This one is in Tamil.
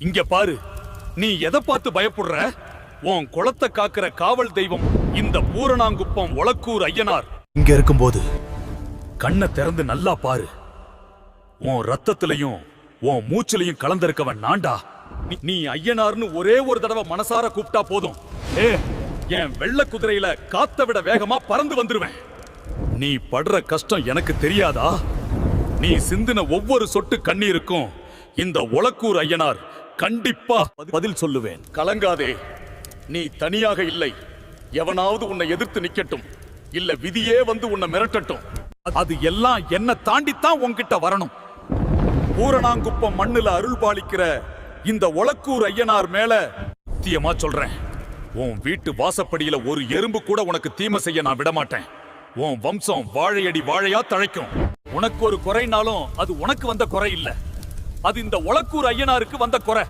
இங்க பாரு, நீ எதை பார்த்து பயப்படுற? உன் குளத்தை காக்கிற காவல் தெய்வம் இந்த பூரணாங்குப்பம் ஒலக்கூர் ஐயனார் இங்க இருக்கும்போது கண்ணை திறந்து நல்லா பாரு. உன் ரத்தத்திலையும் உன் மூச்சிலையும் கலந்திருக்கவன் நான்டா. நீ ஐயனார்னு ஒரே ஒரு தடவை மனசார கூப்பிட்டா போதும், என் வெள்ள குதிரையில காத்த விட வேகமா பறந்து வந்துருவேன். நீ படுற கஷ்டம் எனக்கு தெரியாதா? நீ சிந்தின ஒவ்வொரு சொட்டு கண்ணீருக்கும் இந்த ஒலக்கூர் ஐயனார் கண்டிப்பா பதில் சொல்லுவேன். கலங்காதே, நீ தனியாக இல்லை. எவனாவது உன்னை எதிர்த்து நிக்கட்டும், இல்ல விதியே வந்து உன்னை மிரட்டட்டும், அது எல்லாம் என்ன தாண்டித்தான் உன்கிட்ட வரணும். பூரணாங்குப்பம் மண்ணுல அருள் பாலிக்கிற இந்த ஒலக்கூர் ஐயனார் மேல சத்தியமா சொல்றேன், உன் வீட்டு வாசப்படியில ஒரு எறும்பு கூட உனக்கு தீமை செய்ய நான் விட மாட்டேன். உன் வம்சம் வாழையடி வாழையா தழைக்கும். உனக்கு ஒரு குறைனாலும் அது உனக்கு வந்த குறை இல்ல, அது இந்த ஒலக்கூர் ஐயனாருக்கு வந்த குறை.